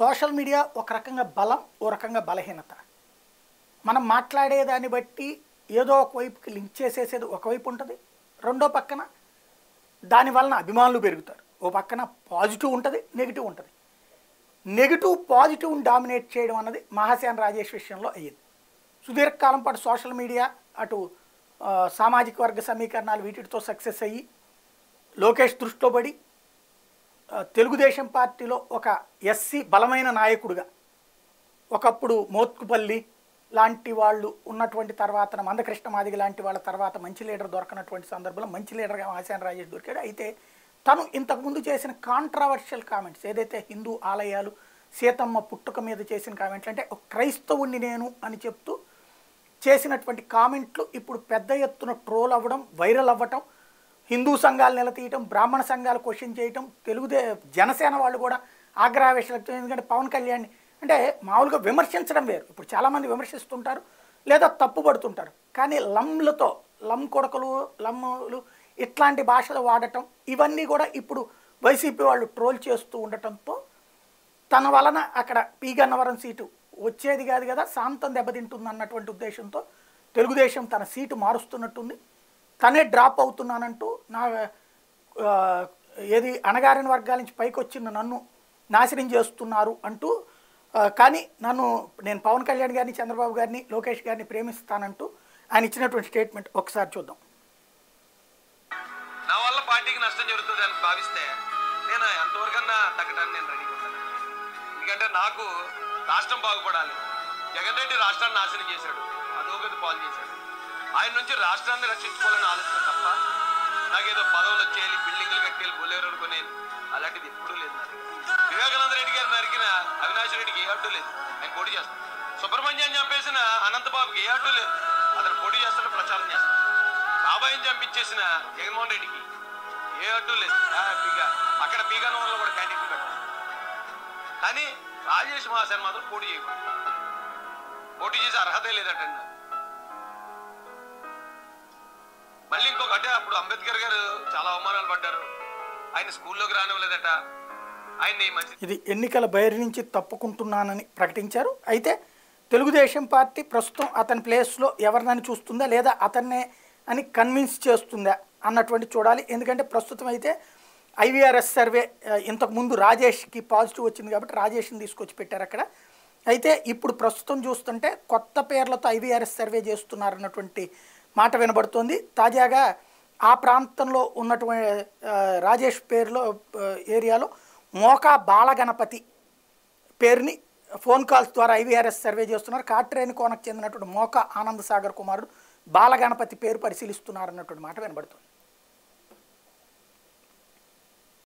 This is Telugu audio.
సోషల్ మీడియా ఒక రకంగా బలం, ఓ రకంగా బలహీనత. మనం మాట్లాడేదాన్ని బట్టి ఏదో ఒకవైపుకి లింక్ చేసేసేది ఒకవైపు ఉంటుంది. రెండో పక్కన దాని వలన అభిమానులు పెరుగుతారు. ఓ పక్కన పాజిటివ్ ఉంటుంది, నెగిటివ్ ఉంటుంది. నెగిటివ్ పాజిటివ్ని డామినేట్ చేయడం అన్నది మహాసేన రాజేష్ విషయంలో అయ్యింది. సుదీర్ఘకాలం పాటు సోషల్ మీడియా అటు సామాజిక వర్గ సమీకరణాలు వీటితో సక్సెస్ అయ్యి లోకేష్ దృష్టిలో పడి తెలుగుదేశం పార్టీలో ఒక ఎస్సీ బలమైన నాయకుడిగా ఒకప్పుడు మోత్కుపల్లి లాంటి వాళ్ళు ఉన్నటువంటి తర్వాత మందకృష్ణ మాదిగ లాంటి వాళ్ళ తర్వాత మంచి లీడర్ దొరకనటువంటి సందర్భంలో మంచి లీడర్గా మహాసేన రాజేష్ దొరికాడు. అయితే తను ఇంతకుముందు చేసిన కాంట్రవర్షియల్ కామెంట్స్ ఏదైతే హిందూ ఆలయాలు సీతమ్మ పుట్టుక మీద చేసిన కామెంట్లు, అంటే ఒక క్రైస్తవుణ్ణి నేను అని చెప్తూ చేసినటువంటి కామెంట్లు ఇప్పుడు పెద్ద ఎత్తున ట్రోల్ అవ్వడం, వైరల్ అవ్వటం, హిందూ సంఘాలు నిలతీయటం, బ్రాహ్మణ సంఘాలు క్వశ్చన్ చేయటం, జనసేన వాళ్ళు కూడా ఆగ్రహవేశాలు. ఎందుకంటే పవన్ కళ్యాణ్ అంటే మామూలుగా విమర్శించడం వేరు, ఇప్పుడు చాలామంది విమర్శిస్తుంటారు లేదా తప్పుపడుతుంటారు. కానీ లమ్ కొడకలు, లమ్ములు ఇట్లాంటి భాషలు వాడటం ఇవన్నీ కూడా ఇప్పుడు వైసీపీ వాళ్ళు ట్రోల్ చేస్తూ ఉండటంతో తన వలన అక్కడ పి గన్నవరం సీటు వచ్చేది కాదు కదా, శాంతం దెబ్బతింటుంది అన్నటువంటి ఉద్దేశంతో తెలుగుదేశం తన సీటు మారుస్తున్నట్టుంది. తనే డ్రాప్ అవుతున్నానంటూ ఏది అణగారిన వర్గాల నుంచి పైకి వచ్చిన నన్ను నాశనం చేస్తున్నారు అంటూ, కానీ నేను పవన్ కళ్యాణ్ గారిని, చంద్రబాబు గారిని, లోకేష్ గారిని ప్రేమిస్తానంటూ ఆయన ఇచ్చినటువంటి స్టేట్మెంట్ ఒకసారి చూద్దాం. నా వల్ల పార్టీకి నష్టం జరుగుతుంది అని భావిస్తే నేను ఎంతవరకన్నా తగ్గడానికి నేను రెడీగా ఉంటాను. ఎందుకంటే నాకు రాష్ట్రం బాగుపడాలి. జగన్ రెడ్డి రాష్ట్రాన్ని నాశనం చేశాడు, అధోగతి పాలు చేశాడు. ఆయన నుంచి రాష్ట్రాన్ని రక్షించుకోవాలని ఆలోచన తప్ప నాకేదో పదవులు వచ్చేయాలి, బిల్డింగ్లు కట్టేయాలి, బొలేరు కొనేది అలాంటిది ఎప్పుడూ లేదు. వివేకానంద రెడ్డి గారు నరికిన అవినాష్ రెడ్డికి ఏ అడ్డు లేదు, ఆయన పోటీ చేస్తాడు. సుబ్రహ్మణ్యాన్ని చంపేసిన అనంతబాబుకి ఏ అడ్డు లేదు, అతను పోటీ చేస్తాడు, ప్రచారం చేస్తాడు. బాబాయిని చంపించేసిన జగన్మోహన్ రెడ్డికి ఏ అడ్డు లేదు, హ్యాపీగా అక్కడ పీగానవరంలో కూడా క్యాంటీన్ పెట్టారు. కానీ రాజేష్ మహాసేన మాత్రం పోటీ చేయకూడదు, పోటీ చేసే అర్హతే లేదటండి. మళ్ళీ ఇంకొక అంటే అప్పుడు అంబేద్కర్ గారు చాలా అవమానాలు పడ్డారు, ఆయన స్కూల్లోకి రానివ్వలేదట. ఆయన్ని ఇది ఎన్నికల బయట నుంచి తప్పుకుంటున్నానని ప్రకటించారు. అయితే తెలుగుదేశం పార్టీ ప్రస్తుతం అతని ప్లేస్లో ఎవరినని చూస్తుందా లేదా అతన్నే అని కన్విన్స్ చేస్తుందా అన్నటువంటి చూడాలి. ఎందుకంటే ప్రస్తుతం అయితే ఐవీఆర్ఎస్ సర్వే ఇంతకుముందు రాజేష్కి పాజిటివ్ వచ్చింది కాబట్టి రాజేష్ని తీసుకొచ్చి పెట్టారు అక్కడ. అయితే ఇప్పుడు ప్రస్తుతం చూస్తుంటే కొత్త పేర్లతో ఐవీఆర్ఎస్ సర్వే చేస్తున్నారన్నటువంటి మాట వినబడుతోంది. తాజాగా ఆ ప్రాంతంలో ఉన్నటువంటి రాజేష్ పేరులో ఏరియాలో మోకా బాలగణపతి పేరుని ఫోన్ కాల్స్ ద్వారా ఐవీఆర్ఎస్ సర్వే చేస్తున్నారు. కాట్రేని కోనకు చెందినటువంటి మోకా ఆనంద్ సాగర్ కుమారుడు బాలగణపతి పేరు పరిశీలిస్తున్నారన్నటువంటి మాట వినబడుతుంది.